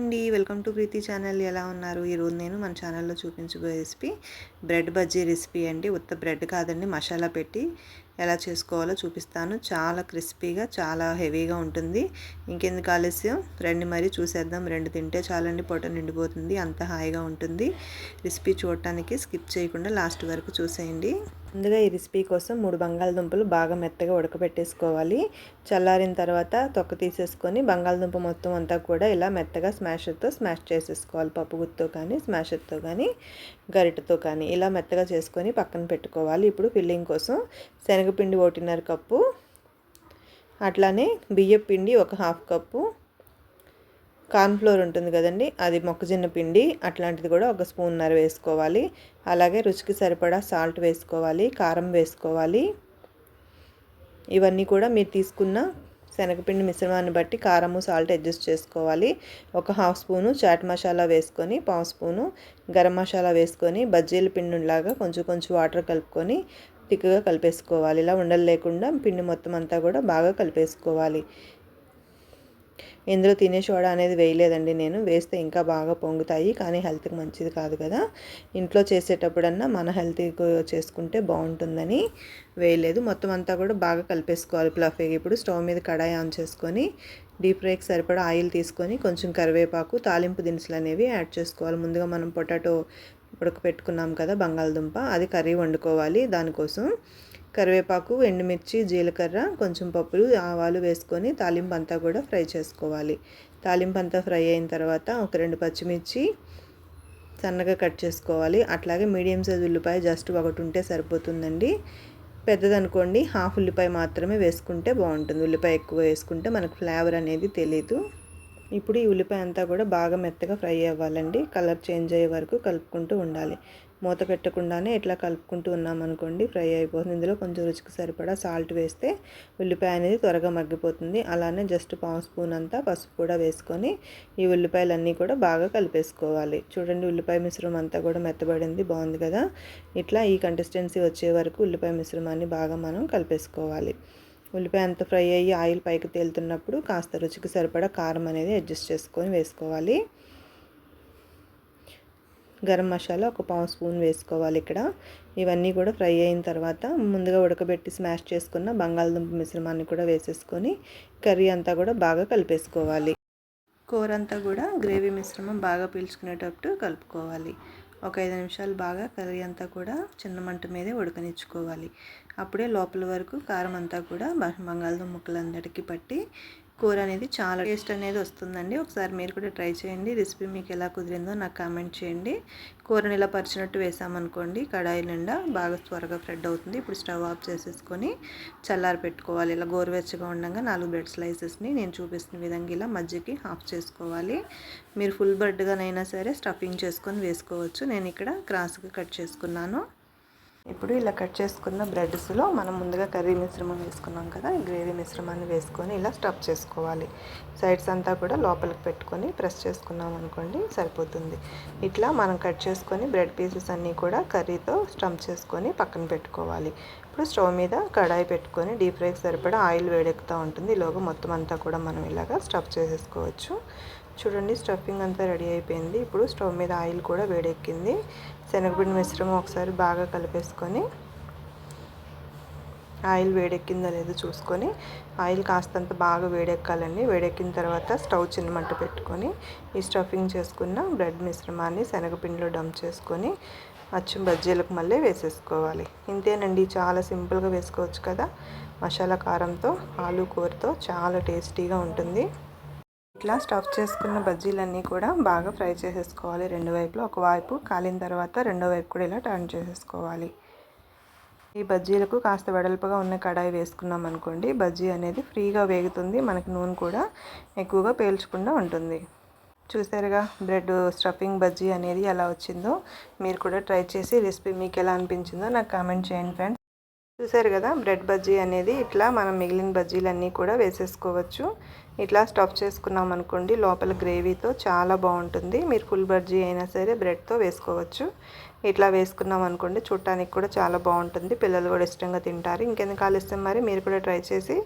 అండి, welcome to Preethi channel. ఎలా ఉన్నారు? ఈరోజు నేను మన ఛానల్లో చూపించబోయే రెసిపీ బ్రెడ్ బజ్జీ రెసిపీ అండి. ఉత్త బ్రెడ్ కాదండి, మసాలా పెట్టి ఎలా చేసుకోవాలో చూపిస్తాను. చాలా క్రిస్పీగా, చాలా హెవీగా ఉంటుంది. ఇంకెందుకు ఆలస్యం, రండి మరి చూసేద్దాం. రెండు తింటే చాలండి, పొట్ట నిండిపోతుంది, అంత హాయిగా ఉంటుంది. రెసిపీ చూడటానికి స్కిప్ చేయకుండా లాస్ట్ వరకు చూసేయండి. ముందుగా ఈ రెసిపీ కోసం 3 బంగాళదుంపలు బాగా మెత్తగా ఉడకబెట్టేసుకోవాలి. చల్లారిన తర్వాత తొక్క తీసేసుకొని బంగాళదుంప మొత్తం అంతా కూడా ఇలా మెత్తగా స్మాషర్తో స్మాష్ చేసేసుకోవాలి. పప్పు గుత్తితో కానీ, స్మాషర్తో కానీ, గరిటెతో కానీ ఇలా మెత్తగా చేసుకొని పక్కన పెట్టుకోవాలి. ఇప్పుడు ఫిల్లింగ్ కోసం శనగపిండి 1.5 కప్పు, అట్లానే బియ్యం పిండి 1/2 కప్పు, కార్న్ఫ్లోర్ ఉంటుంది కదండి, అది మొక్కజొన్న పిండి అట్లాంటిది కూడా 1 స్పూన్నర వేసుకోవాలి. అలాగే రుచికి సరిపడా సాల్ట్ వేసుకోవాలి, కారం వేసుకోవాలి. ఇవన్నీ కూడా మీరు తీసుకున్న శనగపిండి మిశ్రమాన్ని బట్టి కారము సాల్ట్ అడ్జస్ట్ చేసుకోవాలి. 1/2 స్పూను చాట్ మసాలా వేసుకొని, 1/2 స్పూను గరం మసాలా వేసుకొని బజ్జీల పిండిలాగా కొంచెం కొంచెం వాటర్ కలుపుకొని థిక్గా కలిపేసుకోవాలి. ఇలా ఉండలు లేకుండా పిండి మొత్తం అంతా కూడా బాగా కలిపేసుకోవాలి. ఇందులో తినే సోడా అనేది వేయలేదండి నేను, వేస్తే ఇంకా బాగా పొంగుతాయి, కానీ హెల్త్కి మంచిది కాదు కదా. ఇంట్లో చేసేటప్పుడన్నా మన హెల్తీగా చేసుకుంటే బాగుంటుందని వేయలేదు. మొత్తం అంతా కూడా బాగా కలిపేసుకోవాలి ఫ్లఫీగా. ఇప్పుడు స్టవ్ మీద కడాయి ఆన్ చేసుకొని డీప్ ఫ్రైకి సరిపడా ఆయిల్ తీసుకొని కొంచెం కరివేపాకు, తాలింపు దినుసులు అనేవి యాడ్ చేసుకోవాలి. ముందుగా మనం పొటాటో ఉడకపెట్టుకున్నాం కదా బంగాళదుంప, అది కర్రీ వండుకోవాలి. దానికోసం కరివేపాకు, ఎండుమిర్చి, జీలకర్ర, కొంచెం పప్పులు, ఆవాలు వేసుకొని తాలింపు అంతా కూడా ఫ్రై చేసుకోవాలి. తాలింపు అంతా ఫ్రై అయిన తర్వాత ఒక 2 పచ్చిమిర్చి సన్నగా కట్ చేసుకోవాలి. అట్లాగే మీడియం సైజ్ ఉల్లిపాయ జస్ట్ ఒకటి ఉంటే సరిపోతుందండి. పెద్దదనుకోండి హాఫ్ ఉల్లిపాయ మాత్రమే వేసుకుంటే బాగుంటుంది. ఉల్లిపాయ ఎక్కువ వేసుకుంటే మనకు ఫ్లేవర్ అనేది తెలీదు. ఇప్పుడు ఈ ఉల్లిపాయ అంతా కూడా బాగా మెత్తగా ఫ్రై అవ్వాలండి. కలర్ చేంజ్ అయ్యే వరకు కలుపుకుంటూ ఉండాలి. మూత పెట్టకుండానే ఇట్లా కలుపుకుంటూ ఉన్నామనుకోండి ఫ్రై అయిపోతుంది. ఇందులో కొంచెం రుచికి సరిపడా సాల్ట్ వేస్తే ఉల్లిపాయ అనేది త్వరగా మగ్గిపోతుంది. అలానే జస్ట్ 1/2 స్పూన్ అంతా పసుపు కూడా వేసుకొని ఈ ఉల్లిపాయలన్నీ కూడా బాగా కలిపేసుకోవాలి. చూడండి, ఉల్లిపాయ మిశ్రమం అంతా కూడా మెత్తబడింది, బాగుంది కదా. ఇట్లా ఈ కన్సిస్టెన్సీ వచ్చే వరకు ఉల్లిపాయ మిశ్రమాన్ని బాగా మనం కలిపేసుకోవాలి. ఉల్లిపాయ అంతా ఫ్రై అయ్యి ఆయిల్ పైకి తేలుతున్నప్పుడు కాస్త రుచికి సరిపడా కారం అనేది అడ్జస్ట్ చేసుకొని వేసుకోవాలి. గరం మసాలా ఒక 1/2 స్పూన్ వేసుకోవాలి. ఇక్కడ ఇవన్నీ కూడా ఫ్రై అయిన తర్వాత ముందుగా ఉడకబెట్టి స్మాష్ చేసుకున్న బంగాళదుంప మిశ్రమాన్ని కూడా వేసేసుకొని కర్రీ అంతా కూడా బాగా కలిపేసుకోవాలి. కూర అంతా కూడా గ్రేవీ మిశ్రమం బాగా పీల్చుకునేటట్టు కలుపుకోవాలి. ఒక 5 నిమిషాలు బాగా కర్రీ అంతా కూడా చిన్న మంట మీదే ఉడకనిచ్చుకోవాలి. అప్పుడే లోపల వరకు కారం అంతా కూడా బంగాళదుంప ముక్కలందరికీ పట్టి కూర అనేది చాలా టేస్ట్ అనేది వస్తుందండి. ఒకసారి మీరు కూడా ట్రై చేయండి. రెసిపీ మీకు ఎలా కుదిరిందో నాకు కామెంట్ చేయండి. కూరని ఇలా పరిచినట్టు వేసామనుకోండి కడాయి నిండా బాగా త్వరగా ఫ్రెడ్ అవుతుంది. ఇప్పుడు స్టవ్ ఆఫ్ చేసేసుకొని చల్లారి పెట్టుకోవాలి. ఇలా గోరువెచ్చగా ఉండగా 4 బ్రెడ్ స్లైసెస్ని నేను చూపిస్తున్న విధంగా ఇలా మధ్యకి హాఫ్ చేసుకోవాలి. మీరు ఫుల్ బ్రెడ్గానైనా సరే స్టఫింగ్ చేసుకొని వేసుకోవచ్చు. నేను ఇక్కడ క్రాస్గా కట్ చేసుకున్నాను. ఇప్పుడు ఇలా కట్ చేసుకున్న బ్రెడ్స్లో మనం ముందుగా కర్రీ మిశ్రమం వేసుకున్నాం కదా, ఈ గ్రేవీ మిశ్రమాన్ని వేసుకొని ఇలా స్టఫ్ చేసుకోవాలి. సైడ్స్ అంతా కూడా లోపలికి పెట్టుకొని ప్రెస్ చేసుకున్నాం అనుకోండి సరిపోతుంది. ఇట్లా మనం కట్ చేసుకొని బ్రెడ్ పీసెస్ అన్నీ కూడా కర్రీతో స్టఫ్ చేసుకొని పక్కన పెట్టుకోవాలి. ఇప్పుడు స్టవ్ మీద కడాయి పెట్టుకొని డీప్ ఫ్రైకి సరిపడా ఆయిల్ వేడెక్కుతూ ఉంటుంది. ఈలోగా మొత్తం అంతా కూడా మనం ఇలాగా స్టఫ్ చేసేసుకోవచ్చు. చూడండి, స్టఫింగ్ అంతా రెడీ అయిపోయింది. ఇప్పుడు స్టవ్ మీద ఆయిల్ కూడా వేడెక్కింది. శనగపిండి మిశ్రమం ఒకసారి బాగా కలిపేసుకొని ఆయిల్ వేడెక్కిందో లేదో చూసుకొని ఆయిల్ కాస్తంత బాగా వేడెక్కాలండి. వేడెక్కిన తర్వాత స్టవ్ చిన్న మంట పెట్టుకొని ఈ స్టఫింగ్ చేసుకున్న బ్రెడ్ మిశ్రమాన్ని శనగపిండిలో డంప్ చేసుకొని అచ్చం బజ్జీలకు మళ్ళీ వేసేసుకోవాలి. ఇంతేనండి, చాలా సింపుల్గా వేసుకోవచ్చు కదా. మసాలా కారంతో ఆలు కూరతో చాలా టేస్టీగా ఉంటుంది. ఇట్లా స్టఫ్ చేసుకున్న బజ్జీలన్నీ కూడా బాగా ఫ్రై చేసేసుకోవాలి. 2 వైపులో, ఒకవైపు కాలిన తర్వాత రెండో వైపు కూడా ఇలా టర్న్ చేసేసుకోవాలి. ఈ బజ్జీలకు కాస్త వెడల్పుగా ఉన్న కడాయి వేసుకున్నాం అనుకోండి బజ్జీ అనేది ఫ్రీగా వేగుతుంది, మనకి నూనె కూడా ఎక్కువగా పీల్చకుండా ఉంటుంది. చూసారుగా బ్రెడ్ స్టఫింగ్ బజ్జీ అనేది ఎలా వచ్చిందో. మీరు కూడా ట్రై చేసి రెసిపీ మీకు ఎలా అనిపించిందో నాకు కామెంట్ చేయండి ఫ్రెండ్స్. చూసారు కదా, బ్రెడ్ బజ్జీ అనేది ఇట్లా మనం మిగిలిన బజ్జీలన్నీ కూడా వేసేసుకోవచ్చు. ఇట్లా స్టఫ్ చేసుకున్నాం అనుకోండి లోపల గ్రేవీతో చాలా బాగుంటుంది. మీరు ఫుల్ బజ్జీ అయినా సరే బ్రెడ్తో వేసుకోవచ్చు. ఇట్లా వేసుకున్నాం అనుకోండి చూడటానికి కూడా చాలా బాగుంటుంది. పిల్లలు కూడా ఇష్టంగా తింటారు. ఇంకెందుకు ఆలస్యం, మరి మీరు కూడా ట్రై చేసి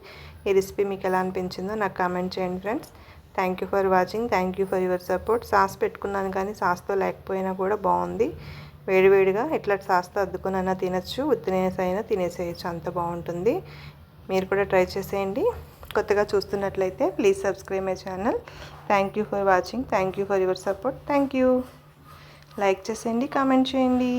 ఈ రెసిపీ మీకు ఎలా అనిపించిందో నాకు కామెంట్ చేయండి friends. Thank you for watching. Thank you for your support. Sauce పెట్టుకున్నాను కానీ సాస్తో లేకపోయినా కూడా బాగుంది. వేడివేడిగా ఇట్లా సాస్తో అద్దుకునైనా తినచ్చు, ఉత్తినేసైనా తినేసేయచ్చు, అంత బాగుంటుంది. మీరు కూడా ట్రై చేసేయండి. కొత్తగా చూస్తున్నట్లయితే please subscribe my channel. Thank you for watching. Thank you for your support. Thank you. Like చేసేయండి, కామెంట్ చేయండి.